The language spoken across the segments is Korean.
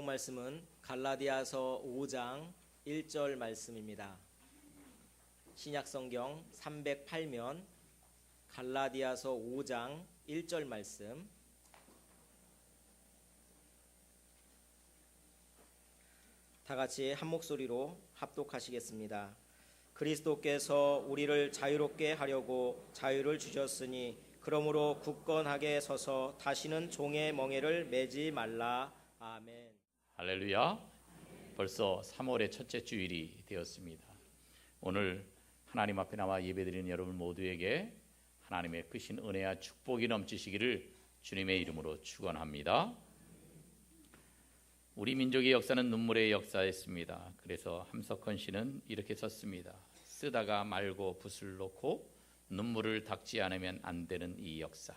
말씀은 갈라디아서 5장 1절 말씀입니다. 신약성경 308면 갈라디아서 5장 1절 말씀, 다 같이 한 목소리로 합독하시겠습니다. 그리스도께서 우리를 자유롭게 하려고 자유를 주셨으니 그러므로 굳건하게 서서 다시는 종의 멍에를 매지 말라. 아멘. 할렐루야. 벌써 3월의 첫째 주일이 되었습니다. 오늘 하나님 앞에 나와 예배드리는 여러분 모두에게 하나님의 크신 은혜와 축복이 넘치시기를 주님의 이름으로 축원합니다. 우리 민족의 역사는 눈물의 역사였습니다. 그래서 함석헌 씨는 이렇게 썼습니다. 쓰다가 말고 붓을 놓고 눈물을 닦지 않으면 안 되는 이 역사.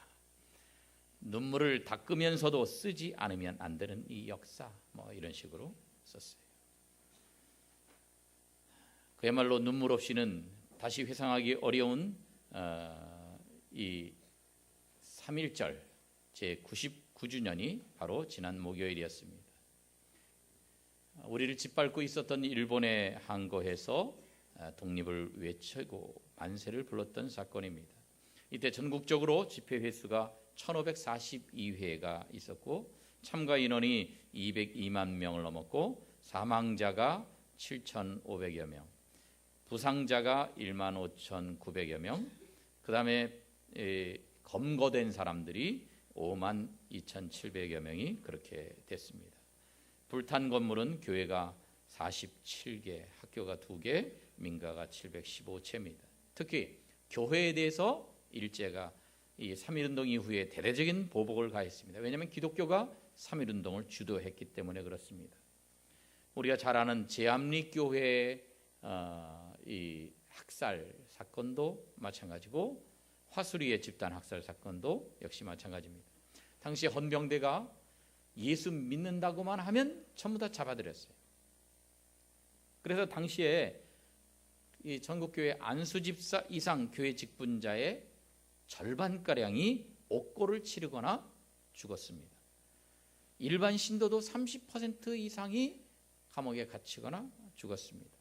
눈물을 닦으면서도 쓰지 않으면 안 되는 이 역사. 이런 식으로 썼어요. 그야말로 눈물 없이는 다시 회상하기 어려운 이 3.1절 제99주년이 바로 지난 목요일이었습니다. 우리를 짓밟고 있었던 일본의 항거에서 독립을 외치고 만세를 불렀던 사건입니다. 이때 전국적으로 집회 횟수가 1542회가 있었고 참가 인원이 202만 명을 넘었고 사망자가 7,500여 명, 부상자가 15,900여 명, 그 다음에 검거된 사람들이 52,700여 명이 그렇게 됐습니다. 불탄 건물은 교회가 47개, 학교가 2개, 민가가 715채입니다. 특히 교회에 대해서 일제가 이 3.1운동 이후에 대대적인 보복을 가했습니다. 왜냐하면 기독교가 3.1운동을 주도했기 때문에 그렇습니다. 우리가 잘 아는 제암리교회의 이 학살 사건도 마찬가지고 화수리의 집단 학살 사건도 역시 마찬가지입니다. 당시 헌병대가 예수 믿는다고만 하면 전부 다 잡아들였어요. 그래서 당시에 이 전국교회 안수집사 이상 교회 직분자의 절반가량이 옥고를 치르거나 죽었습니다. 일반 신도도 30% 이상이 감옥에 갇히거나 죽었습니다.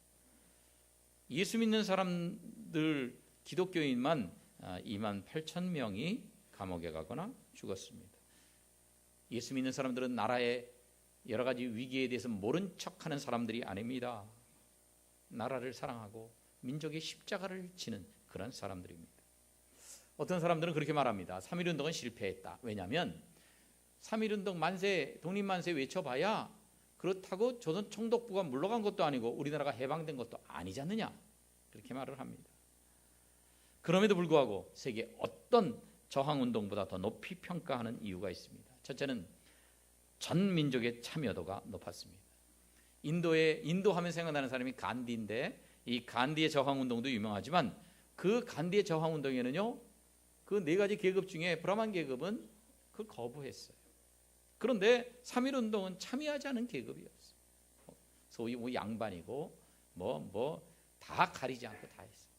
예수 믿는 사람들 기독교인만 28,000명이 감옥에 가거나 죽었습니다. 예수 믿는 사람들은 나라의 여러 가지 위기에 대해서 모른 척하는 사람들이 아닙니다. 나라를 사랑하고 민족의 십자가를 지는 그런 사람들입니다. 어떤 사람들은 그렇게 말합니다. 3.1운동은 실패했다. 왜냐하면 3.1운동 만세, 독립만세 외쳐봐야 그렇다고 조선 총독부가 물러간 것도 아니고 우리나라가 해방된 것도 아니지 않느냐, 그렇게 말을 합니다. 그럼에도 불구하고 세계 어떤 저항운동보다 더 높이 평가하는 이유가 있습니다. 첫째는 전 민족의 참여도가 높았습니다. 인도 하면 생각나는 사람이 간디인데 이 간디의 저항운동도 유명하지만 그 간디의 저항운동에는요, 그 4가지 계급 중에 브라만 계급은 그걸 거부했어요. 그런데 3.1운동은 참여하지 않은 계급이었어요. 소위 양반이고 다 가리지 않고 다 했어요.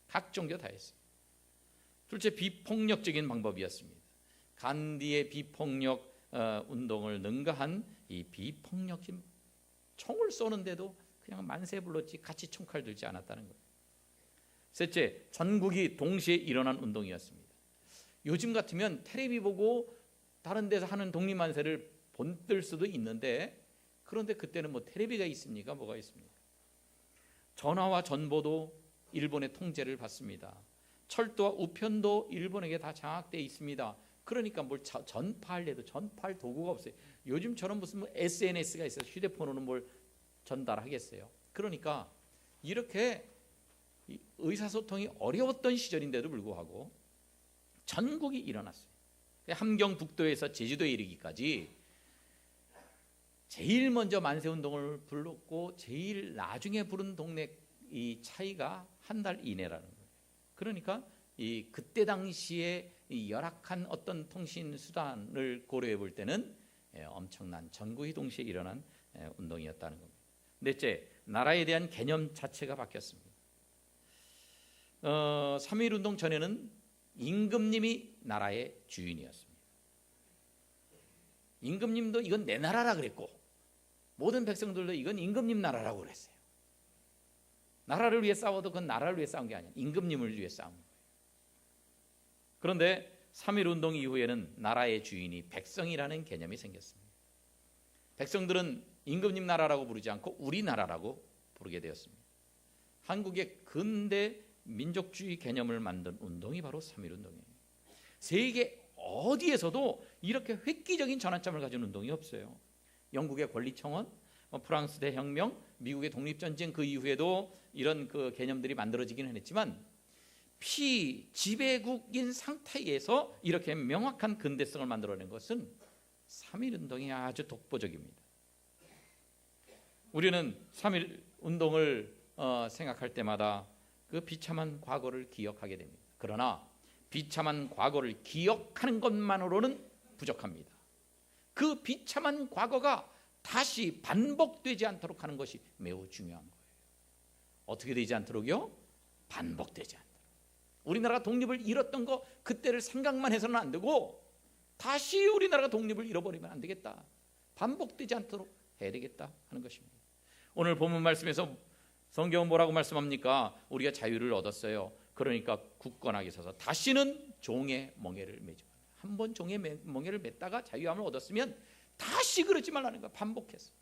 각 종교 다 했어요. 둘째, 비폭력적인 방법이었습니다. 간디의 비폭력 운동을 능가한 이 비폭력적인 총을 쏘는데도 그냥 만세 불렀지 같이 총칼 들지 않았다는 거예요. 셋째, 전국이 동시에 일어난 운동이었습니다. 요즘 같으면 텔레비 보고 다른 데서 하는 독립만세를 본뜰 수도 있는데, 그런데 그때는 텔레비가 있습니까? 뭐가 있습니까? 전화와 전보도 일본의 통제를 받습니다. 철도와 우편도 일본에게 다 장악되어 있습니다. 그러니까 뭘 전파하려도 전파할 도구가 없어요. 요즘처럼 무슨 SNS가 있어요. 휴대폰으로는 뭘 전달하겠어요. 그러니까 이렇게 의사소통이 어려웠던 시절인데도 불구하고 전국이 일어났어요. 함경북도에서 제주도에 이르기까지 제일 먼저 만세운동을 불렀고 제일 나중에 부른 동네 이 차이가 한 달 이내라는 거예요. 그러니까 그때 당시에 이 열악한 어떤 통신 수단을 고려해 볼 때는 엄청난 전국이 동시에 일어난 운동이었다는 겁니다. 넷째, 나라에 대한 개념 자체가 바뀌었습니다. 3.1운동 전에는 임금님이 나라의 주인이었습니다. 임금님도 이건 내 나라라 그랬고 모든 백성들도 이건 임금님 나라라고 그랬어요. 나라를 위해 싸워도 그건 나라를 위해 싸운 게 아니야. 임금님을 위해 싸운 거예요. 그런데 3.1운동 이후에는 나라의 주인이 백성이라는 개념이 생겼습니다. 백성들은 임금님 나라라고 부르지 않고 우리나라라고 부르게 되었습니다. 한국의 근대 민족주의 개념을 만든 운동이 바로 3.1운동이에요. 세계 어디에서도 이렇게 획기적인 전환점을 가진 운동이 없어요. 영국의 권리청원, 프랑스 대혁명, 미국의 독립전쟁 그 이후에도 이런 그 개념들이 만들어지기는 했지만 피지배국인 상태에서 이렇게 명확한 근대성을 만들어낸 것은 3.1운동이 아주 독보적입니다. 우리는 3.1운동을 생각할 때마다 그 비참한 과거를 기억하게 됩니다. 그러나 비참한 과거를 기억하는 것만으로는 부족합니다. 그 비참한 과거가 다시 반복되지 않도록 하는 것이 매우 중요한 거예요. 어떻게 되지 않도록요? 반복되지 않도록. 우리나라가 독립을 잃었던 거 그때를 생각만 해서는 안 되고 다시 우리나라가 독립을 잃어버리면 안 되겠다. 반복되지 않도록 해야 되겠다 하는 것입니다. 오늘 본문 말씀에서 성경은 뭐라고 말씀합니까? 우리가 자유를 얻었어요. 그러니까 굳건하게 서서 다시는 종의 멍에를 매지 말라. 한번 종의 멍에를 맸다가 자유함을 얻었으면 다시 그러지 말라는 거야. 반복해서.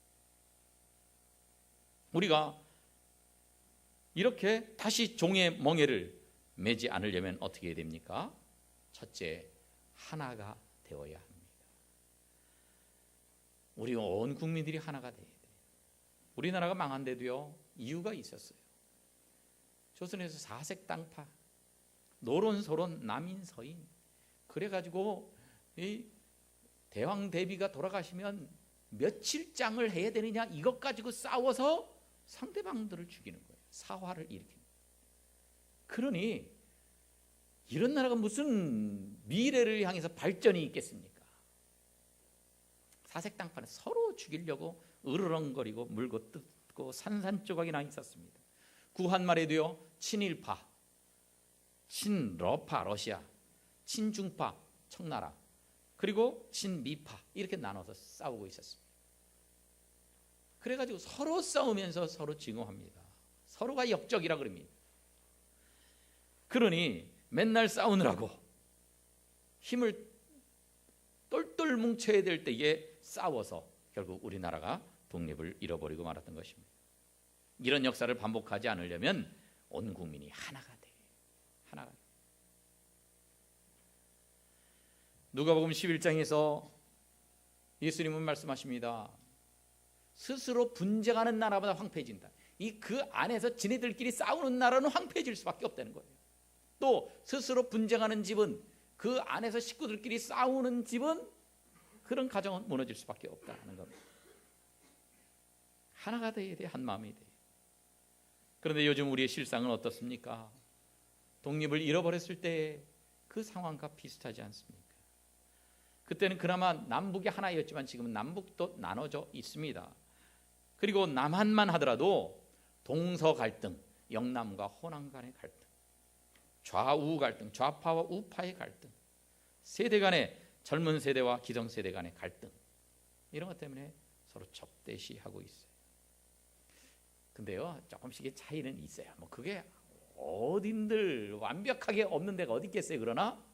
우리가 이렇게 다시 종의 멍에를 매지 않으려면 어떻게 해야 됩니까? 첫째, 하나가 되어야 합니다. 우리 온 국민들이 하나가 돼야 돼요. 우리나라가 망한 데도요 이유가 있었어요. 조선에서 사색당파, 노론소론, 남인서인 그래가지고 이 대왕 대비가 돌아가시면 며칠장을 해야 되느냐 이것 가지고 싸워서 상대방들을 죽이는 거예요. 사화를 일으키는 거예요. 그러니 이런 나라가 무슨 미래를 향해서 발전이 있겠습니까? 사색당파는 서로 죽이려고 으르렁거리고 물고 뜯고 산산조각이 나 있었습니다. 구한말에도요 친일파, 친러파 러시아, 친중파 청나라, 그리고 친미파 이렇게 나눠서 싸우고 있었습니다. 그래가지고 서로 싸우면서 서로 증오합니다. 서로가 역적이라 그럽니다. 그러니 맨날 싸우느라고 힘을 똘똘 뭉쳐야 될 때에 싸워서 결국 우리나라가 독립을 잃어버리고 말았던 것입니다. 이런 역사를 반복하지 않으려면 온 국민이 하나가 돼. 하나가. 누가복음 11장에서 예수님은 말씀하십니다. 스스로 분쟁하는 나라보다 황폐해진다. 이 그 안에서 지네들끼리 싸우는 나라는 황폐해질 수밖에 없다는 거예요. 또 스스로 분쟁하는 집은 그 안에서 식구들끼리 싸우는 집은 그런 가정은 무너질 수밖에 없다는 겁니다. 하나가 돼야 돼. 한 마음이 돼. 그런데 요즘 우리의 실상은 어떻습니까? 독립을 잃어버렸을 때 그 상황과 비슷하지 않습니까? 그때는 그나마 남북이 하나였지만 지금은 남북도 나눠져 있습니다. 그리고 남한만 하더라도 동서 갈등, 영남과 호남 간의 갈등, 좌우 갈등, 좌파와 우파의 갈등, 세대 간의 젊은 세대와 기성 세대 간의 갈등, 이런 것 때문에 서로 적대시하고 있어요. 근데요 조금씩의 차이는 있어요. 뭐 그게 어딘들 완벽하게 없는 데가 어디 있겠어요. 그러나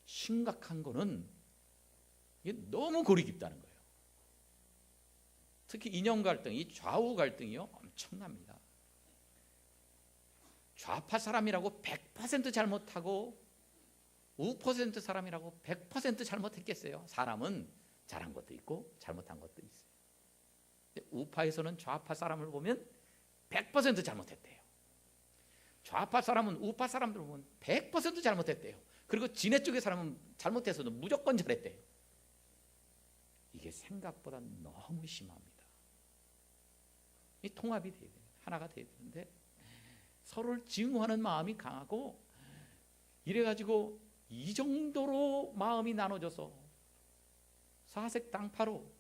심각한 거는 이게 너무 골이 깊다는 거예요. 특히 이념 갈등, 이 좌우 갈등이요 엄청납니다. 좌파 사람이라고 100% 잘못하고 우파 사람이라고 100% 잘못했겠어요. 사람은 잘한 것도 있고 잘못한 것도 있어요. 근데 우파에서는 좌파 사람을 보면 100% 잘못했대요. 좌파 사람은 우파 사람들을 보면 100% 잘못했대요. 그리고 지네 쪽의 사람은 잘못해서도 무조건 잘했대요. 이게 생각보다 너무 심합니다. 이 통합이 돼야 돼요. 하나가 돼야 되는데 서로를 증오하는 마음이 강하고 이래가지고 이 정도로 마음이 나눠져서 사색당파로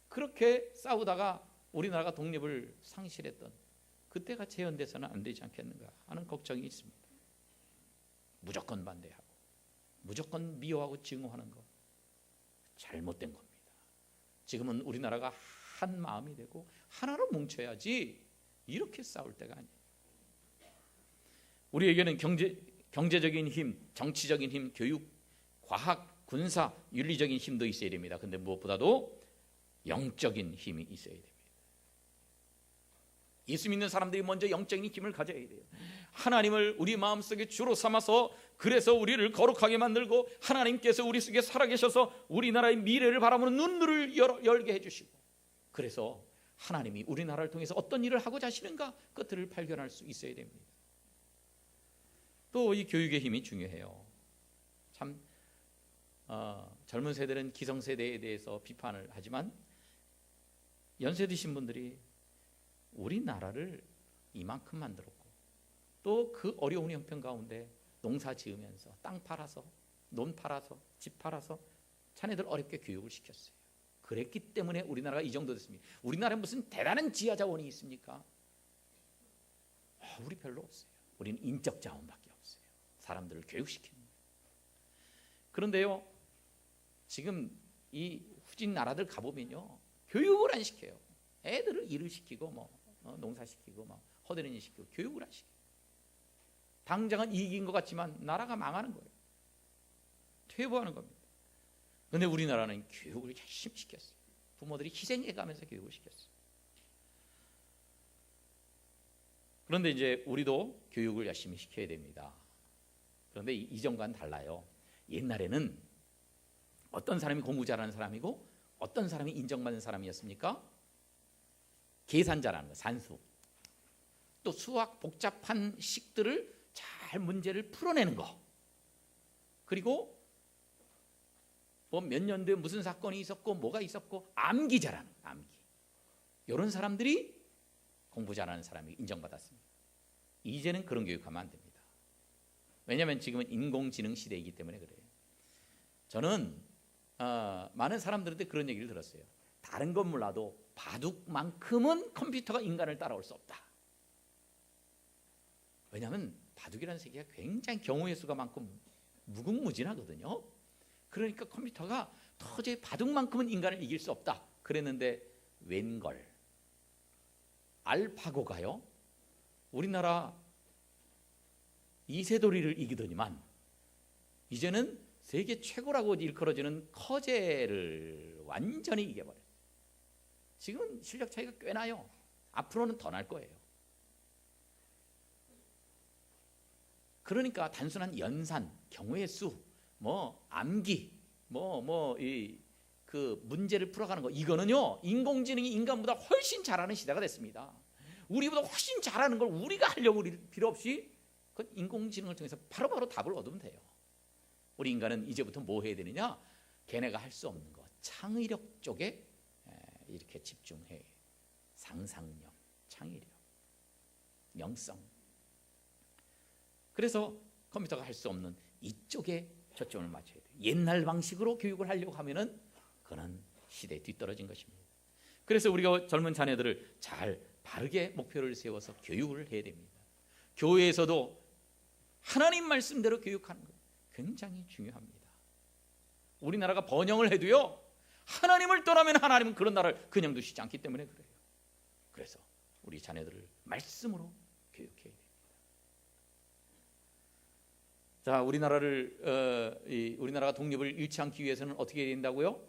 그렇게 싸우다가 우리나라가 독립을 상실했던 그때가 재현돼서는 안 되지 않겠는가 하는 걱정이 있습니다. 무조건 반대하고 무조건 미워하고 증오하는 거 잘못된 겁니다. 지금은 우리나라가 한 마음이 되고 하나로 뭉쳐야지 이렇게 싸울 때가 아니에요. 우리에게는 경제적인 힘, 정치적인 힘, 교육, 과학, 군사, 윤리적인 힘도 있어야 됩니다. 근데 무엇보다도 영적인 힘이 있어야 됩니다. 예수 믿는 사람들이 먼저 영적인 힘을 가져야 돼요. 하나님을 우리 마음속에 주로 삼아서 그래서 우리를 거룩하게 만들고 하나님께서 우리 속에 살아계셔서 우리나라의 미래를 바라보는 눈을 열게 해주시고 그래서 하나님이 우리나라를 통해서 어떤 일을 하고자 하시는가 그것들을 발견할 수 있어야 됩니다. 또 이 교육의 힘이 중요해요. 참 젊은 세대는 기성세대에 대해서 비판을 하지만 연세 드신 분들이 우리나라를 이만큼 만들었고 또 그 어려운 형편 가운데 농사 지으면서 땅 팔아서 논 팔아서 집 팔아서 자네들 어렵게 교육을 시켰어요. 그랬기 때문에 우리나라가 이 정도 됐습니다. 우리나라에 무슨 대단한 지하 자원이 있습니까? 우리 별로 없어요. 우리는 인적 자원밖에 없어요. 사람들을 교육시키는 거예요. 그런데요 지금 이 후진 나라들 가보면요 교육을 안 시켜요. 애들을 일을 시키고 농사 시키고 허드렛 일 시키고 교육을 안 시켜요. 당장은 이익인 것 같지만 나라가 망하는 거예요. 퇴보하는 겁니다. 그런데 우리나라는 교육을 열심히 시켰어요. 부모들이 희생해가면서 교육을 시켰어요. 그런데 이제 우리도 교육을 열심히 시켜야 됩니다. 그런데 이전과는 달라요. 옛날에는 어떤 사람이 공부 잘하는 사람이고 어떤 사람이 인정받는 사람이었습니까? 계산 잘하는 거, 산수. 또 수학 복잡한 식들을 잘 문제를 풀어내는 거. 그리고 뭐 몇 년도에 무슨 사건이 있었고 뭐가 있었고 암기 잘하는 거, 암기. 이런 사람들이 공부 잘하는 사람이 인정받았습니다. 이제는 그런 교육하면 안 됩니다. 왜냐하면 지금은 인공지능 시대이기 때문에 그래요. 저는 많은 사람들한테 그런 얘기를 들었어요. 다른 건 몰라도 바둑만큼은 컴퓨터가 인간을 따라올 수 없다. 왜냐하면 바둑이라는 세계가 굉장히 경우의 수가 많고 무궁무진하거든요. 그러니까 컴퓨터가 도저히 바둑만큼은 인간을 이길 수 없다. 그랬는데 웬걸 알파고가요 우리나라 이세돌이를 이기더니만 이제는 세계 최고라고 일컬어지는 커제를 완전히 이겨버렸어요. 지금은 실력 차이가 꽤 나요. 앞으로는 더 날 거예요. 그러니까 단순한 연산, 경우의 수, 암기, 그 문제를 풀어가는 거 이거는요 인공지능이 인간보다 훨씬 잘하는 시대가 됐습니다. 우리보다 훨씬 잘하는 걸 우리가 하려고 필요 없이 그 인공지능을 통해서 바로바로 답을 얻으면 돼요. 우리 인간은 이제부터 뭐 해야 되느냐? 걔네가 할 수 없는 거 창의력 쪽에 이렇게 집중해. 상상력, 창의력, 영성. 그래서 컴퓨터가 할 수 없는 이쪽에 초점을 맞춰야 돼요. 옛날 방식으로 교육을 하려고 하면은 그는 시대에 뒤떨어진 것입니다. 그래서 우리가 젊은 자녀들을 잘 바르게 목표를 세워서 교육을 해야 됩니다. 교회에서도 하나님 말씀대로 교육하는 것 굉장히 중요합니다. 우리나라가 번영을 해도요 하나님을 떠나면 하나님은 그런 나라를 그냥 두시지 않기 때문에 그래요. 그래서 우리 자녀들을 말씀으로 교육해야 됩니다. 자, 우리나라가 독립을 잃지 않기 위해서는 어떻게 해야 된다고요?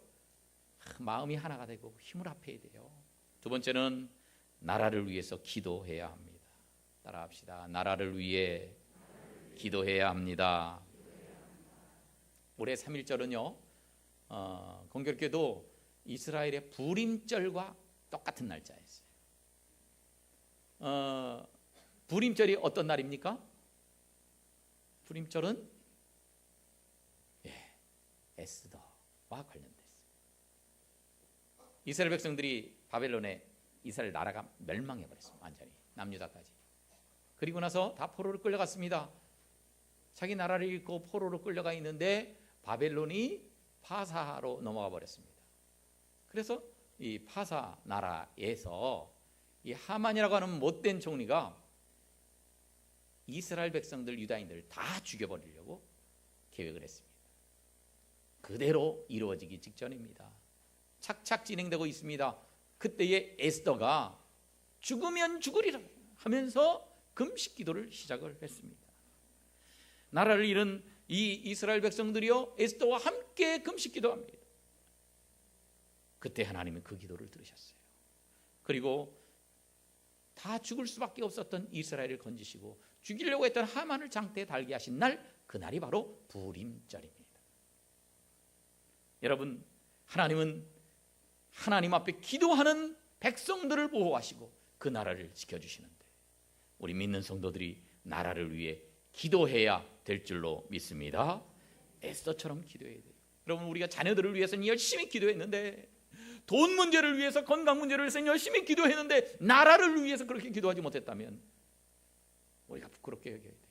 마음이 하나가 되고 힘을 합해야 돼요. 두 번째는 나라를 위해서 기도해야 합니다. 따라합시다. 나라를 위해 기도해야 합니다. 올해 3.1절은요 공교롭게도 이스라엘의 부림절과 똑같은 날짜였어요. 부림절이 어떤 날입니까? 부림절은 에스더와 관련됐어요. 이스라엘 백성들이 바벨론에 이스라엘 나라가 멸망해버렸어요. 완전히 남유다까지. 그리고 나서 다 포로로 끌려갔습니다. 자기 나라를 잃고 포로로 끌려가 있는데 바벨론이 파사로 넘어가 버렸습니다. 그래서 이 파사 나라에서 이 하만이라고 하는 못된 총리가 이스라엘 백성들 유다인들을 다 죽여버리려고 계획을 했습니다. 그대로 이루어지기 직전입니다. 착착 진행되고 있습니다. 그때에 에스더가 죽으면 죽으리라 하면서 금식 기도를 시작을 했습니다. 나라를 잃은 이 이스라엘 백성들이요 에스더와 함께 금식 기도합니다. 그때 하나님은 그 기도를 들으셨어요. 그리고 다 죽을 수밖에 없었던 이스라엘을 건지시고 죽이려고 했던 하만을 장대에 달게 하신 날, 그날이 바로 부림절입니다. 여러분, 하나님은 하나님 앞에 기도하는 백성들을 보호하시고 그 나라를 지켜주시는데, 우리 믿는 성도들이 나라를 위해 기도해야 될 줄로 믿습니다. 에스더처럼 기도해야 돼요. 여러분, 우리가 자녀들을 위해서는 열심히 기도했는데, 돈 문제를 위해서, 건강 문제를 위해서 열심히 기도했는데 나라를 위해서 그렇게 기도하지 못했다면 우리가 부끄럽게 여겨야 돼요.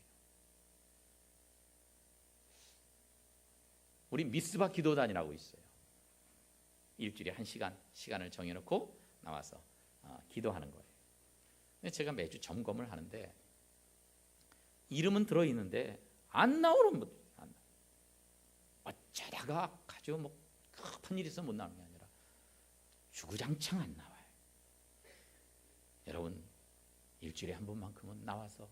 우리 미스바 기도단이라고 있어요. 일주일에 1시간 시간을 정해놓고 나와서 기도하는 거예요. 근데 제가 매주 점검을 하는데 이름은 들어있는데 안 나오는 분들, 어쩌다가 아주 뭐 급한 일이 있어 못 나오는 게 아니라 주구장창 안 나와요. 여러분, 일주일에 한 번만큼은 나와서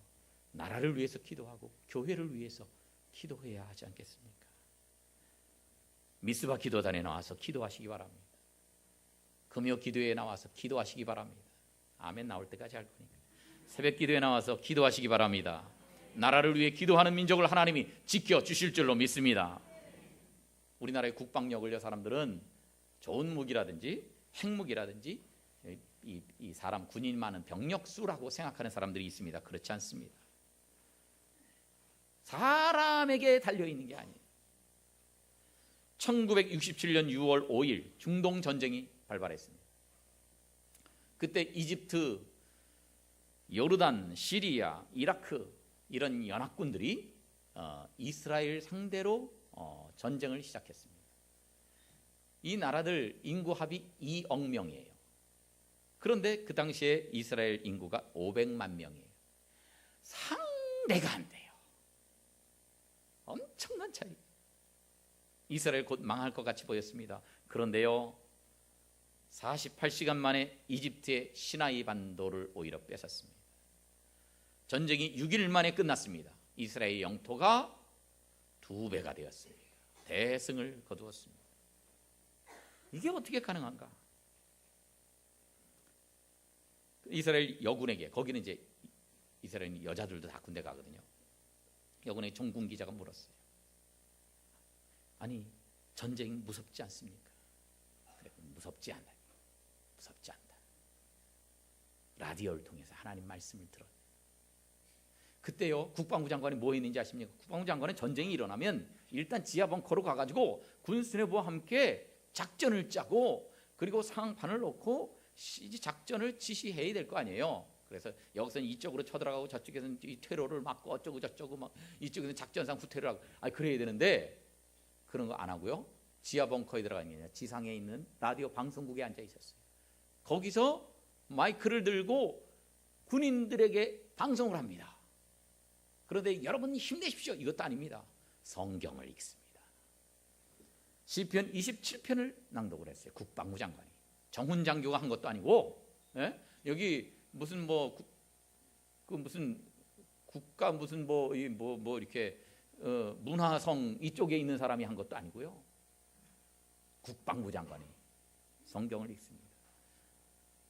나라를 위해서 기도하고 교회를 위해서 기도해야 하지 않겠습니까? 미스바 기도단에 나와서 기도하시기 바랍니다. 금요 기도회에 나와서 기도하시기 바랍니다. 아멘 나올 때까지 할 거니까. 새벽 기도에 나와서 기도하시기 바랍니다. 나라를 위해 기도하는 민족을 하나님이 지켜주실 줄로 믿습니다. 우리나라의 국방력을요, 사람들은 좋은 무기라든지 핵무기라든지 이 사람 군인 많은 병력수라고 생각하는 사람들이 있습니다. 그렇지 않습니다. 사람에게 달려있는 게 아니에요. 1967년 6월 5일 중동 전쟁이 발발했습니다. 그때 이집트, 요르단, 시리아, 이라크 이런 연합군들이 이스라엘 상대로 전쟁을 시작했습니다. 이 나라들 인구 합이 2억 명이에요. 그런데 그 당시에 이스라엘 인구가 500만 명이에요. 상대가 안 돼요. 엄청난 차이. 이스라엘 곧 망할 것 같이 보였습니다. 그런데요, 48시간 만에 이집트의 시나이 반도를 오히려 뺏었습니다. 전쟁이 6일 만에 끝났습니다. 이스라엘 영토가 2배가 되었습니다. 대승을 거두었습니다. 이게 어떻게 가능한가? 이스라엘 여군에게, 거기는 이제 이스라엘 여자들도 다 군대 가거든요. 여군의 종군 기자가 물었어요. 아니, 전쟁 무섭지 않습니까? 그래, 무섭지 않아요. 무섭지 않다. 라디오를 통해서 하나님 말씀을 들어요. 그때요, 국방부 장관이 뭐 했는지 아십니까? 국방부 장관은 전쟁이 일어나면 일단 지하 벙커로 가가지고 군수뇌부와 함께 작전을 짜고, 그리고 상황판을 놓고 작전을 지시해야 될 거 아니에요. 그래서 여기서는 이쪽으로 쳐들어가고 저쪽에서는 이 테러를 막고 어쩌고 저쩌고 막 이쪽에서는 작전상 후퇴를 하고 그래야 되는데 그런 거 안 하고요. 지하 벙커에 들어가 있는 게 아니라 지상에 있는 라디오 방송국에 앉아 있었어요. 거기서 마이크를 들고 군인들에게 방송을 합니다. 그런데 여러분 힘내십시오. 이것도 아닙니다. 성경을 읽습니다. 시편 27편을 낭독을 했어요. 국방부 장관이. 정훈 장교가 한 것도 아니고, 예? 여기 무슨 무슨 국가 무슨 뭐 이렇게 문화성 이쪽에 있는 사람이 한 것도 아니고요. 국방부 장관이 성경을 읽습니다.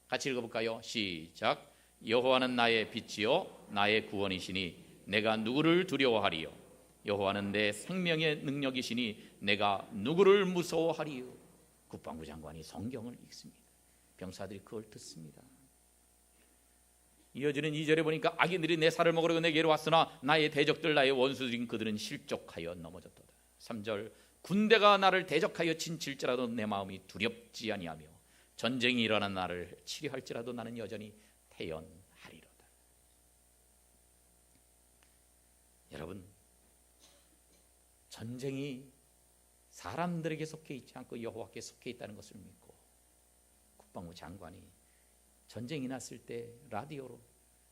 같이 읽어볼까요? 시작. 여호와는 나의 빛이요 나의 구원이시니 내가 누구를 두려워하리요? 여호와는 내 생명의 능력이시니 내가 누구를 무서워하리요? 국방부 장관이 성경을 읽습니다. 병사들이 그걸 듣습니다. 이어지는 2절에 보니까 악인들이 내 살을 먹으려고 내게로 왔으나 나의 대적들 나의 원수들인 그들은 실족하여 넘어졌도다. 3절. 군대가 나를 대적하여 친칠지라도 내 마음이 두렵지 아니하며 전쟁이 일어난 나를 치료할지라도 나는 여전히 태연하리로다. 여러분, 전쟁이 사람들에게 속해 있지 않고 여호와께 속해 있다는 것을 믿고 국방부 장관이 전쟁이 났을 때 라디오로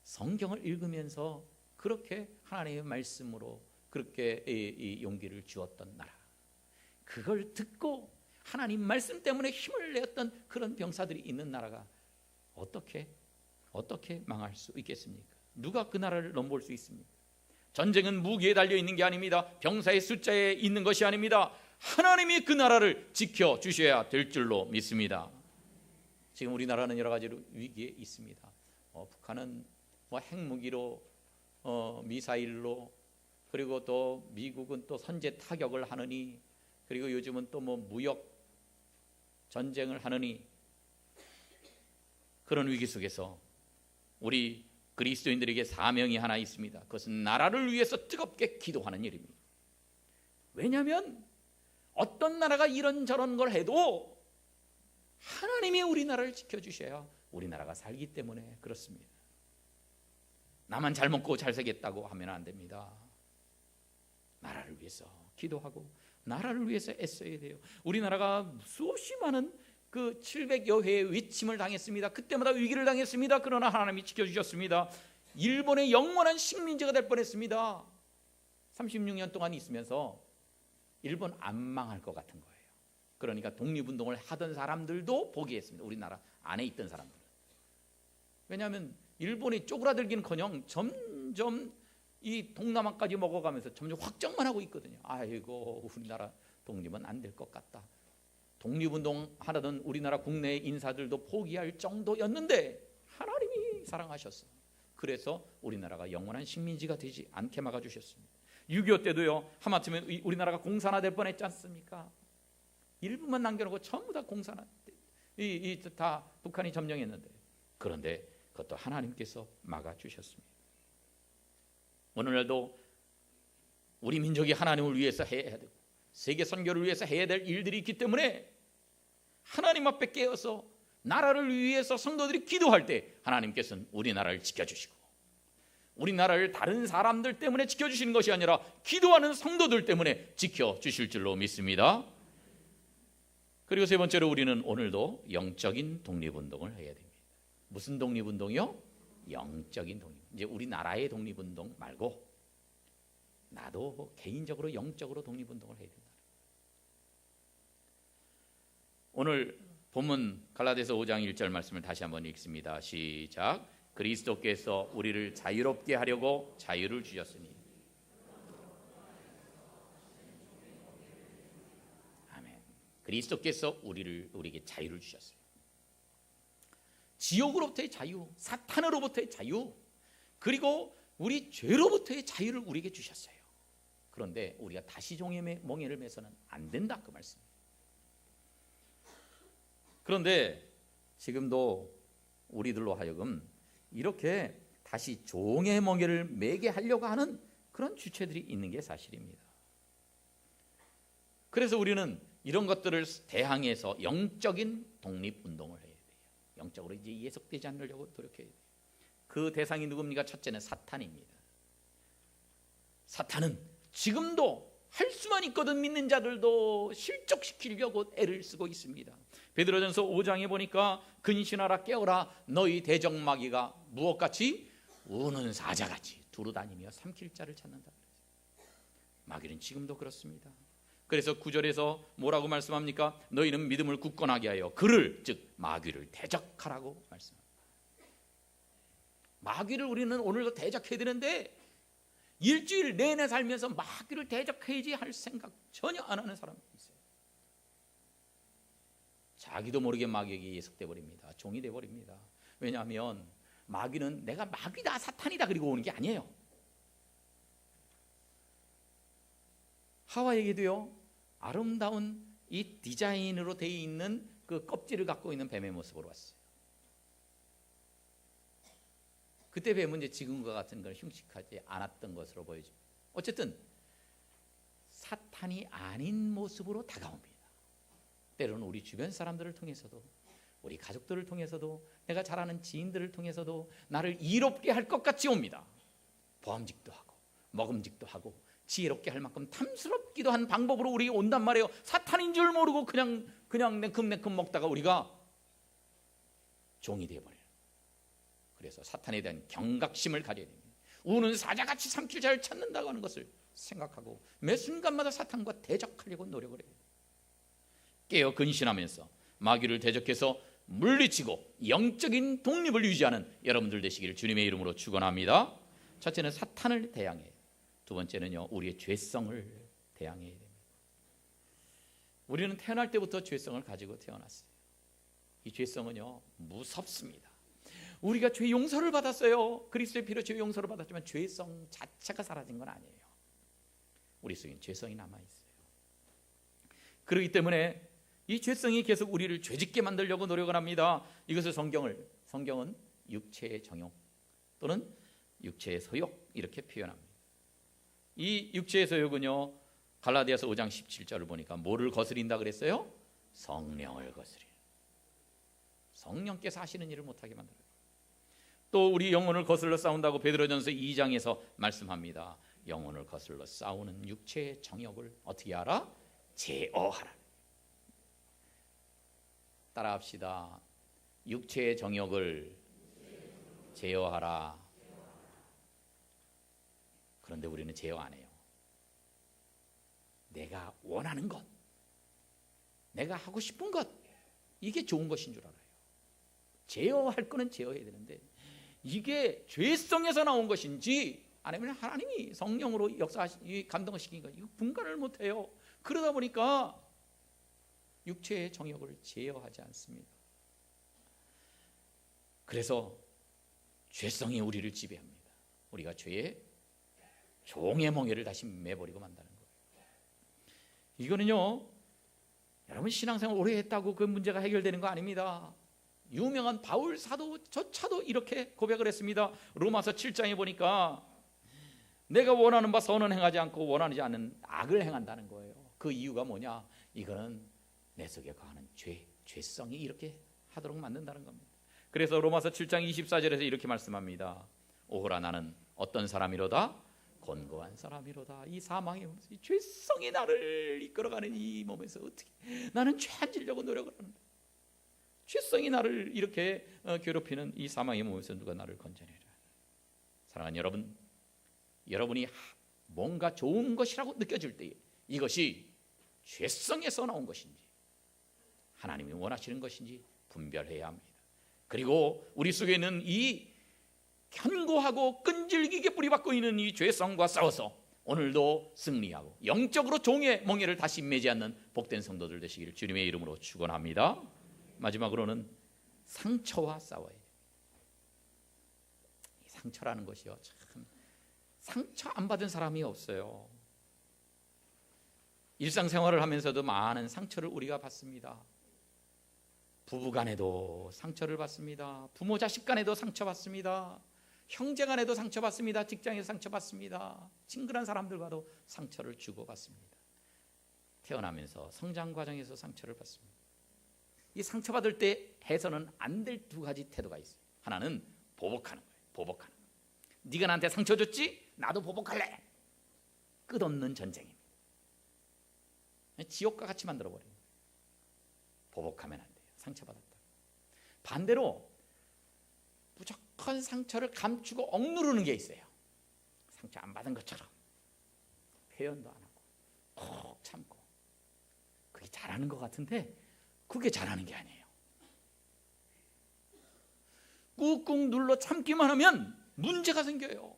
성경을 읽으면서 그렇게 하나님의 말씀으로 그렇게 이 용기를 주었던 나라, 그걸 듣고 하나님 말씀 때문에 힘을 내었던 그런 병사들이 있는 나라가 어떻게 망할 수 있겠습니까? 누가 그 나라를 넘볼 수 있습니까? 전쟁은 무기에 달려 있는 게 아닙니다. 병사의 숫자에 있는 것이 아닙니다. 하나님이 그 나라를 지켜주셔야 될 줄로 믿습니다. 지금 우리나라는 여러 가지로 위기에 있습니다. 북한은 핵무기로 미사일로, 그리고 또 미국은 또 선제 타격을 하느니, 그리고 요즘은 또 무역 전쟁을 하느니, 그런 위기 속에서 우리 그리스도인들에게 사명이 하나 있습니다. 그것은 나라를 위해서 뜨겁게 기도하는 일입니다. 왜냐하면 어떤 나라가 이런저런 걸 해도 하나님이 우리나라를 지켜주셔야 우리나라가 살기 때문에 그렇습니다. 나만 잘 먹고 잘 살겠다고 하면 안 됩니다. 나라를 위해서 기도하고 나라를 위해서 애써야 돼요. 우리나라가 수없이 많은 그 700여 회의 위침을 당했습니다. 그때마다 위기를 당했습니다. 그러나 하나님이 지켜주셨습니다. 일본의 영원한 식민지가 될 뻔했습니다. 36년 동안 있으면서 일본 안 망할 것 같은 거예요. 그러니까 독립운동을 하던 사람들도 포기했습니다. 우리나라 안에 있던 사람들은. 왜냐하면 일본이 쪼그라들기는커녕 점점 이 동남아까지 먹어가면서 점점 확장만 하고 있거든요. 아이고, 우리나라 독립은 안 될 것 같다. 독립운동 하던 우리나라 국내 인사들도 포기할 정도였는데 하나님이 사랑하셨어요. 그래서 우리나라가 영원한 식민지가 되지 않게 막아주셨습니다. 6.25 때도요, 하마터면 우리나라가 공산화될 뻔했지 않습니까? 일부만 남겨놓고 전부 다 공산화, 다 북한이 점령했는데, 그런데 그것도 하나님께서 막아주셨습니다. 오늘날도 우리 민족이 하나님을 위해서 해야 되고 세계 선교를 위해서 해야 될 일들이 있기 때문에 하나님 앞에 깨어서 나라를 위해서 성도들이 기도할 때 하나님께서는 우리나라를 지켜주시고, 우리나라를 다른 사람들 때문에 지켜주시는 것이 아니라 기도하는 성도들 때문에 지켜주실 줄로 믿습니다. 그리고 세 번째로 우리는 오늘도 영적인 독립운동을 해야 됩니다. 무슨 독립운동이요? 영적인 독립. 이제 우리나라의 독립운동 말고 나도 개인적으로 영적으로 독립운동을 해야 된다. 오늘 본문 갈라디아서 5장 1절 말씀을 다시 한번 읽습니다. 시작. 그리스도께서 우리를 자유롭게 하려고 자유를 주셨으니. 아멘. 그리스도께서 우리에게 자유를 주셨어요. 지옥으로부터의 자유, 사탄으로부터의 자유, 그리고 우리 죄로부터의 자유를 우리에게 주셨어요. 그런데 우리가 다시 종의 멍에를 매서는 안 된다, 그 말씀이에요. 그런데 지금도 우리들로 하여금 이렇게 다시 종의 멍에를 매게 하려고 하는 그런 주체들이 있는 게 사실입니다. 그래서 우리는 이런 것들을 대항해서 영적인 독립운동을 해야 돼요. 영적으로 이제 예속되지 않으려고 노력해야 돼요. 그 대상이 누굽니까? 첫째는 사탄입니다. 사탄은 지금도 할 수만 있거든 믿는 자들도 실족시키려고 애를 쓰고 있습니다. 베드로전서 5장에 보니까 근신하라 깨어라 너희 대적마귀가 무엇같이 우는 사자같이 두루다니며 삼킬 자를 찾는다. 마귀는 지금도 그렇습니다. 그래서 9절에서 뭐라고 말씀합니까? 너희는 믿음을 굳건하게 하여 그를, 즉 마귀를 대적하라고 말씀합니다. 마귀를 우리는 오늘도 대적해야 되는데 일주일 내내 살면서 마귀를 대적해야지 할 생각 전혀 안 하는 사람이 있어요. 자기도 모르게 마귀에게 예속돼 버립니다. 종이 돼 버립니다. 왜냐하면 마귀는 내가 마귀다 사탄이다 그리고 오는 게 아니에요. 하와에게도요 아름다운 이 디자인으로 되어 있는 그 껍질을 갖고 있는 뱀의 모습으로 왔어요. 그때 뱀은 이제 지금과 같은 걸 흉측하지 않았던 것으로 보여집니다. 어쨌든 사탄이 아닌 모습으로 다가옵니다. 때로는 우리 주변 사람들을 통해서도, 우리 가족들을 통해서도, 내가 잘 아는 지인들을 통해서도 나를 이롭게 할 것 같이 옵니다. 보암직도 하고 먹음직도 하고 지혜롭게 할 만큼 탐스럽기도 한 방법으로 우리에게 온단 말이에요. 사탄인 줄 모르고 그냥 냉큼냉큼 먹다가 우리가 종이 되어버려요. 그래서 사탄에 대한 경각심을 가져야 됩니다. 우는 사자같이 삼킬 자를 찾는다고 하는 것을 생각하고 매 순간마다 사탄과 대적하려고 노력을 해요. 깨어 근신하면서 마귀를 대적해서 물리치고 영적인 독립을 유지하는 여러분들 되시기를 주님의 이름으로 축원합니다. 첫째는 사탄을 대항해요. 두 번째는요, 우리의 죄성을 대항해야 됩니다. 우리는 태어날 때부터 죄성을 가지고 태어났어요. 이 죄성은요, 무섭습니다. 우리가 죄 용서를 받았어요. 그리스도의 피로 죄 용서를 받았지만 죄성 자체가 사라진 건 아니에요. 우리 속에 죄성이 남아있어요. 그렇기 때문에 이 죄성이 계속 우리를 죄짓게 만들려고 노력을 합니다. 이것을 성경은 육체의 정욕 또는 육체의 소욕 이렇게 표현합니다. 이 육체의 소욕은요, 갈라디아서 5장 17절을 보니까 뭐를 거스린다 그랬어요? 성령을 거스리는, 성령께서 하시는 일을 못하게 만들어요. 또 우리 영혼을 거슬러 싸운다고 베드로전서 2장에서 말씀합니다. 영혼을 거슬러 싸우는 육체의 정욕을 어떻게 하라? 제어하라. 따라합시다. 육체의 정욕을 제어하라. 그런데 우리는 제어 안 해요. 내가 원하는 것, 내가 하고 싶은 것, 이게 좋은 것인 줄 알아요. 제어할 거는 제어해야 되는데 이게 죄성에서 나온 것인지 아니면 하나님이 성령으로 감동을 시킨 것, 이거 분간을 못해요. 그러다 보니까 육체의 정욕을 제어하지 않습니다. 그래서 죄성이 우리를 지배합니다. 우리가 죄의 종의 멍에를 다시 매버리고 만다는 거예요. 이거는요, 여러분 신앙생활 오래 했다고 그 문제가 해결되는 거 아닙니다. 유명한 바울 사도조차도 이렇게 고백을 했습니다. 로마서 7장에 보니까 내가 원하는 바 선은 행하지 않고 원하지 않는 악을 행한다는 거예요. 그 이유가 뭐냐? 이거는 내 속에 거하는 죄성이 이렇게 하도록 만든다는 겁니다. 그래서 로마서 7장 24절에서 이렇게 말씀합니다. 오호라, 나는 어떤 사람이로다? 곤고한 사람이로다. 이 사망의 몸에서 이 죄성이 나를 이끌어가는 이 몸에서 어떻게 나는 죄 안 지려고 노력을 하는데 죄성이 나를 이렇게 괴롭히는 이 사망의 몸에서 누가 나를 건져내라. 사랑하는 여러분, 여러분이 뭔가 좋은 것이라고 느껴질 때 이것이 죄성에서 나온 것인지 하나님이 원하시는 것인지 분별해야 합니다. 그리고 우리 속에 있는 이 견고하고 끈질기게 뿌리박고 있는 이 죄성과 싸워서 오늘도 승리하고 영적으로 종의 멍에를 다시 매지 않는 복된 성도들 되시기를 주님의 이름으로 축원합니다. 마지막으로는 상처와 싸워야 돼요. 상처라는 것이요, 참 상처 안 받은 사람이 없어요. 일상생활을 하면서도 많은 상처를 우리가 받습니다. 부부간에도 상처를 받습니다. 부모 자식 간에도 상처받습니다. 형제간에도 상처받습니다. 직장에서 상처받습니다. 친근한 사람들과도 상처를 주고받습니다. 태어나면서 성장 과정에서 상처를 받습니다. 이 상처받을 때 해서는 안 될 두 가지 태도가 있어요. 하나는 보복하는 거예요. 보복하는 거예요. 네가 나한테 상처 줬지? 나도 보복할래. 끝없는 전쟁입니다. 지옥과 같이 만들어버려요. 보복하면 안 돼요. 상처받았다. 반대로 무조건 상처를 감추고 억누르는 게 있어요. 상처 안 받은 것처럼 표현도 안 하고 콕 참고. 그게 잘하는 것 같은데 그게 잘하는 게 아니에요. 꾹꾹 눌러 참기만 하면 문제가 생겨요.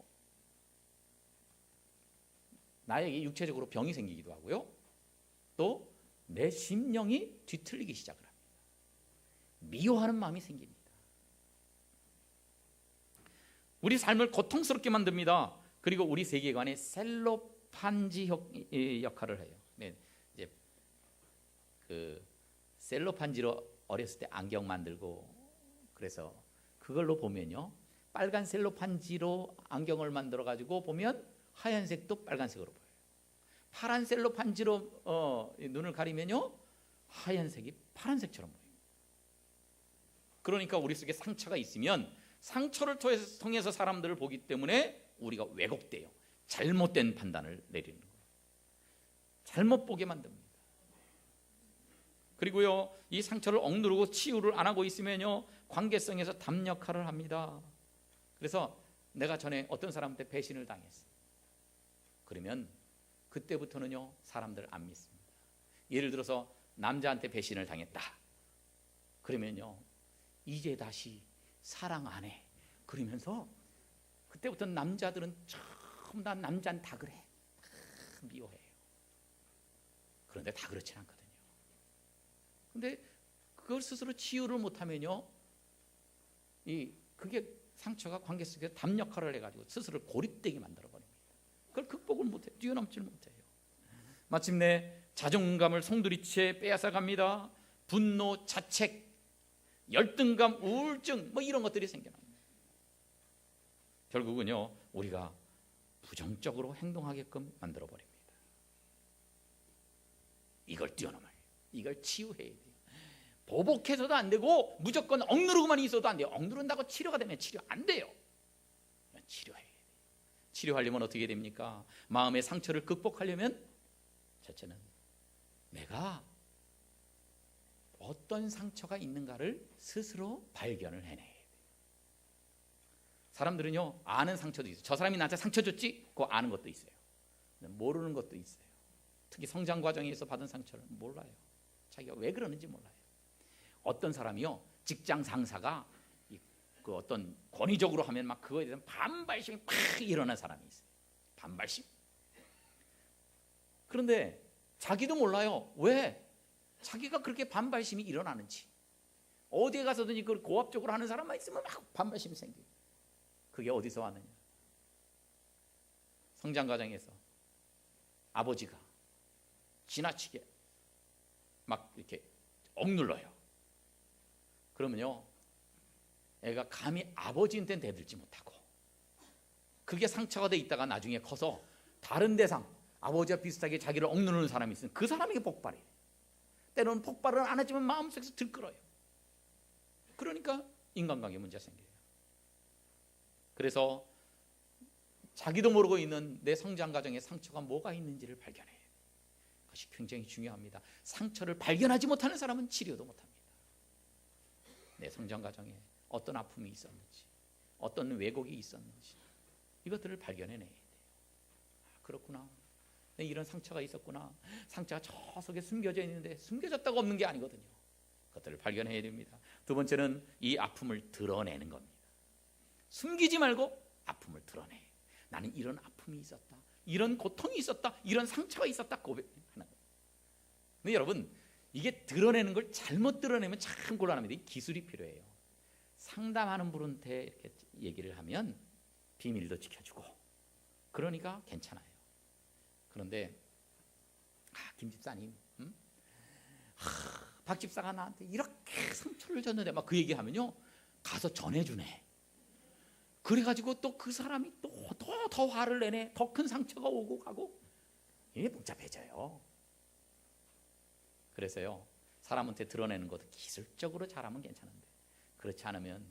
나에게 육체적으로 병이 생기기도 하고요. 또 내 심령이 뒤틀리기 시작을 합니다. 미워하는 마음이 생깁니다. 우리 삶을 고통스럽게 만듭니다. 그리고 우리 세계관에 셀로판지 역할을 해요. 네, 이제 그 셀로판지로 어렸을 때 안경 만들고 그래서 그걸로 보면요, 빨간 셀로판지로 안경을 만들어 가지고 보면 하얀색도 빨간색으로 보여요. 파란 셀로판지로 눈을 가리면요, 하얀색이 파란색처럼 보여요. 그러니까 우리 속에 상처가 있으면 상처를 통해서 사람들을 보기 때문에 우리가 왜곡돼요. 잘못된 판단을 내리는 거예요. 잘못 보게 만듭니다. 그리고요, 이 상처를 억누르고 치유를 안 하고 있으면요, 관계성에서 담 역할을 합니다. 그래서 내가 전에 어떤 사람한테 배신을 당했어요. 그러면 그때부터는요, 사람들 안 믿습니다. 예를 들어서 남자한테 배신을 당했다. 그러면요, 이제 다시 사랑 안 해. 그러면서 그때부터 남자들은 전부 다 남자는 다 그래. 다 미워해요. 그런데 다 그렇진 않거든요. 근데 그걸 스스로 치유를 못하면요, 그게 상처가 관계 속에 담 역할을 해가지고 스스로 고립되게 만들어버립니다. 그걸 극복을 못해요. 뛰어넘지를 못해요. 마침내 자존감을 송두리째 빼앗아갑니다. 분노, 자책, 열등감, 우울증 뭐 이런 것들이 생겨납니다. 결국은요, 우리가 부정적으로 행동하게끔 만들어버립니다. 이걸 뛰어넘어요. 이걸 치유해야 돼요. 보복해서도 안 되고 무조건 억누르고만 있어도 안 돼요. 억누른다고 치료가 되면 치료 안 돼요. 치료해야 돼요. 치료하려면 어떻게 됩니까? 마음의 상처를 극복하려면 첫째는 내가 어떤 상처가 있는가를 스스로 발견을 해내야 돼요. 사람들은요, 아는 상처도 있어요. 저 사람이 나한테 상처 줬지? 그거 아는 것도 있어요. 모르는 것도 있어요. 특히 성장 과정에서 받은 상처를 몰라요. 자기가 왜 그러는지 몰라요. 어떤 사람이요, 직장 상사가 그 어떤 권위적으로 하면 막 그거에 대해서 반발심이 팍 일어난 사람이 있어요. 반발심. 그런데 자기도 몰라요. 왜? 자기가 그렇게 반발심이 일어나는지. 어디에 가서든지 그걸 고압적으로 하는 사람만 있으면 막 반발심이 생겨요. 그게 어디서 왔느냐? 성장 과정에서 아버지가 지나치게 막 이렇게 억눌러요. 그러면요, 애가 감히 아버지한테 대들지 못하고 그게 상처가 돼 있다가 나중에 커서 다른 대상, 아버지와 비슷하게 자기를 억누르는 사람이 있으면 그 사람에게 폭발해요. 때로는 폭발은 안 하지만 마음속에서 들끓어요. 그러니까 인간관계 문제가 생겨요. 그래서 자기도 모르고 있는 내 성장 과정에 상처가 뭐가 있는지를 발견해요. 그것이 굉장히 중요합니다. 상처를 발견하지 못하는 사람은 치료도 못합니다. 내 성장 과정에 어떤 아픔이 있었는지, 어떤 왜곡이 있었는지 이것들을 발견해내야 돼요. 그렇구나. 이런 상처가 있었구나. 상처가 저 속에 숨겨져 있는데 숨겨졌다고 없는 게 아니거든요. 그것들을 발견해야 됩니다. 두 번째는 이 아픔을 드러내는 겁니다. 숨기지 말고 아픔을 드러내. 나는 이런 아픔이 있었다. 이런 고통이 있었다. 이런 상처가 있었다. 고백하는 거예요. 근데 여러분, 이게 드러내는 걸 잘못 드러내면 참 곤란합니다. 이 기술이 필요해요. 상담하는 분한테 이렇게 얘기를 하면 비밀도 지켜주고 그러니까 괜찮아요. 그런데 김 집사님, 박 집사가 나한테 이렇게 상처를 줬는데 막 그 얘기하면요, 가서 전해주네. 그래가지고 또 그 사람이 또 더 화를 내네. 더 큰 상처가 오고 가고 이게 복잡해져요. 그래서요, 사람한테 드러내는 것도 기술적으로 잘하면 괜찮은데 그렇지 않으면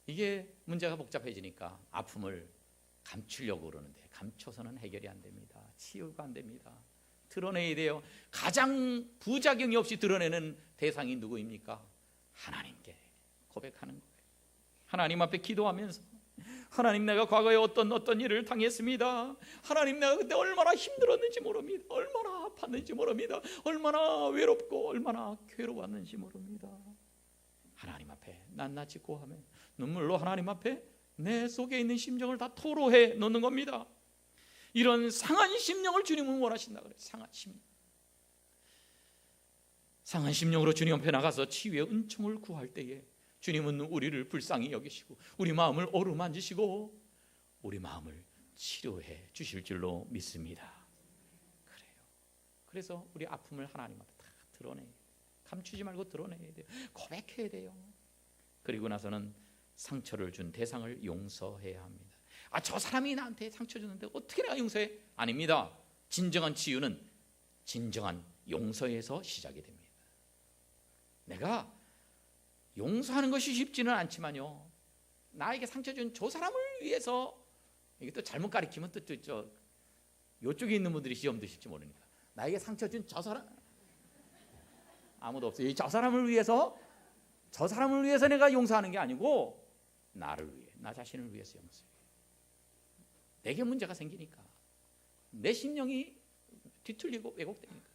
이게 문제가 복잡해지니까 아픔을 감추려고 그러는데 감춰서는 해결이 안 됩니다. 치유가 안 됩니다. 드러내야 돼요. 가장 부작용이 없이 드러내는 대상이 누구입니까? 하나님께 고백하는 거예요. 하나님 앞에 기도하면서 하나님, 내가 과거에 어떤 일을 당했습니다. 하나님, 내가 그때 얼마나 힘들었는지 모릅니다. 얼마나 아팠는지 모릅니다. 얼마나 외롭고 얼마나 괴로웠는지 모릅니다. 하나님 앞에 낱낱이 고하면 눈물로 하나님 앞에 내 속에 있는 심정을 다 토로해 놓는 겁니다. 이런 상한 심령을 주님은 원하신다 그래요. 상한 심령. 상한 심령으로 주님 앞에 나가서 치유의 은총을 구할 때에 주님은 우리를 불쌍히 여기시고 우리 마음을 어루만지시고 우리 마음을 치료해 주실 줄로 믿습니다. 그래요. 그래서 우리 아픔을 하나님 앞에 다 드러내야 돼요. 감추지 말고 드러내야 돼요. 고백해야 돼요. 그리고 나서는 상처를 준 대상을 용서해야 합니다. 저 사람이 나한테 상처 줬는데 어떻게 내가 용서해? 아닙니다. 진정한 치유는 진정한 용서에서 시작이 됩니다. 내가 용서하는 것이 쉽지는 않지만요, 나에게 상처 준 저 사람을 위해서, 이게 또 잘못 가리키면 또 이쪽에 있는 분들이 시험 드실지 모르니까, 나에게 상처 준 저 사람, 아무도 없어요. 저 사람을 위해서 내가 용서하는 게 아니고 나를 위해, 나 자신을 위해서 용서해요. 내게 문제가 생기니까, 내 심령이 뒤틀리고 왜곡되니까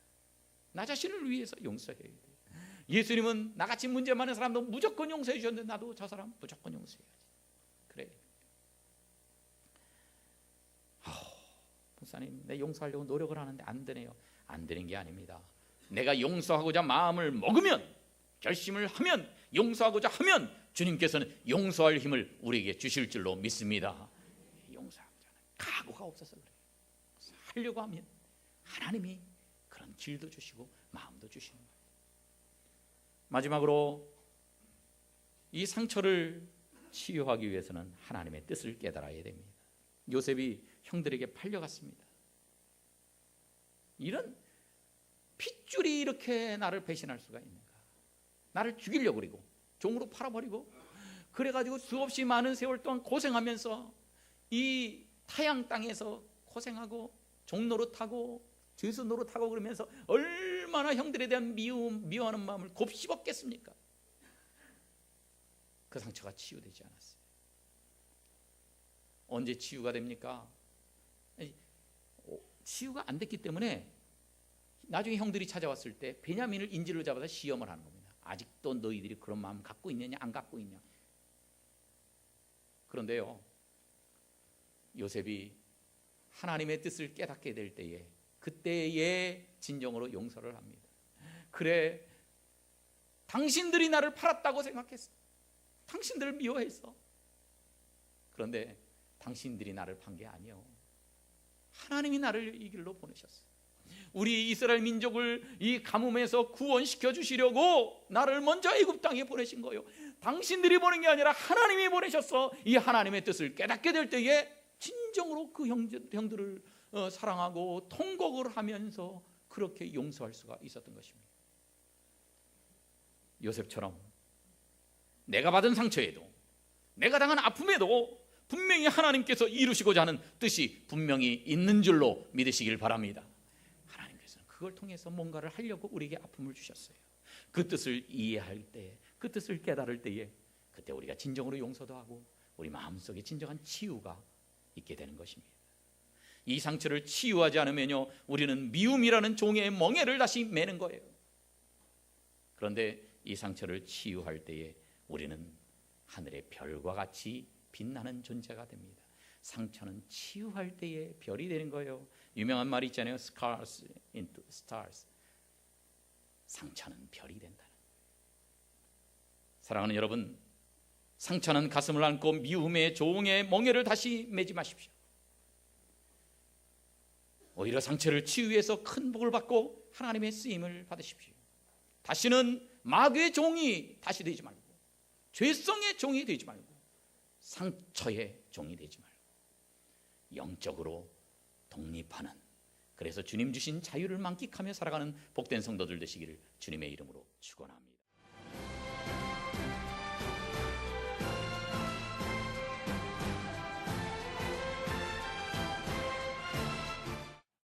나 자신을 위해서 용서해야 돼. 예수님은 나같이 문제 많은 사람도 무조건 용서해 주셨는데 나도 저 사람 무조건 용서해야지. 그래. 목사님, 내 용서하려고 노력을 하는데 안 되네요. 안 되는 게 아닙니다. 내가 용서하고자 마음을 먹으면, 결심을 하면, 용서하고자 하면 주님께서는 용서할 힘을 우리에게 주실 줄로 믿습니다. 용서하고자 하는 각오가 없어서 그래요. 하려고 하면 하나님이 그런 길도 주시고 마음도 주시는 거예요. 마지막으로 이 상처를 치유하기 위해서는 하나님의 뜻을 깨달아야 됩니다. 요셉이 형들에게 팔려갔습니다. 이런 핏줄이 이렇게 나를 배신할 수가 있는가? 나를 죽이려고 그리고 종으로 팔아버리고, 그래가지고 수없이 많은 세월 동안 고생하면서 이 타양 땅에서 고생하고 종노릇하고 죄수 노릇하고 그러면서 얼마나 형들에 대한 미워하는 마음을 곱씹었겠습니까? 그 상처가 치유되지 않았어요. 언제 치유가 됩니까? 치유가 안 됐기 때문에 나중에 형들이 찾아왔을 때 베냐민을 인질로 잡아서 시험을 하는 겁니다. 아직도 너희들이 그런 마음 갖고 있느냐 안 갖고 있냐. 그런데요, 요셉이 하나님의 뜻을 깨닫게 될 때에 그때의 진정으로 용서를 합니다. 그래, 당신들이 나를 팔았다고 생각했어. 당신들을 미워했어. 그런데 당신들이 나를 판 게 아니요, 하나님이 나를 이 길로 보내셨어. 우리 이스라엘 민족을 이 가뭄에서 구원시켜 주시려고 나를 먼저 애굽 땅에 보내신 거예요. 당신들이 보낸 게 아니라 하나님이 보내셨어. 이 하나님의 뜻을 깨닫게 될 때에 진정으로 그 형들을 사랑하고 통곡을 하면서 그렇게 용서할 수가 있었던 것입니다. 요셉처럼 내가 받은 상처에도, 내가 당한 아픔에도 분명히 하나님께서 이루시고자 하는 뜻이 분명히 있는 줄로 믿으시길 바랍니다. 하나님께서는 그걸 통해서 뭔가를 하려고 우리에게 아픔을 주셨어요. 그 뜻을 이해할 때, 그 뜻을 깨달을 때에 그때 우리가 진정으로 용서도 하고 우리 마음속에 진정한 치유가 있게 되는 것입니다. 이 상처를 치유하지 않으면요, 우리는 미움이라는 종의 멍에를 다시 매는 거예요. 그런데 이 상처를 치유할 때에 우리는 하늘의 별과 같이 빛나는 존재가 됩니다. 상처는 치유할 때에 별이 되는 거예요. 유명한 말이 있잖아요. Scars into stars. 상처는 별이 된다. 사랑하는 여러분, 상처는 가슴을 안고 미움의 종의 멍에를 다시 매지 마십시오. 오히려 상처를 치유해서 큰 복을 받고 하나님의 쓰임을 받으십시오. 다시는 마귀의 종이 다시 되지 말고, 죄성의 종이 되지 말고, 상처의 종이 되지 말고 영적으로 독립하는, 그래서 주님 주신 자유를 만끽하며 살아가는 복된 성도들 되시기를 주님의 이름으로 축원합니다.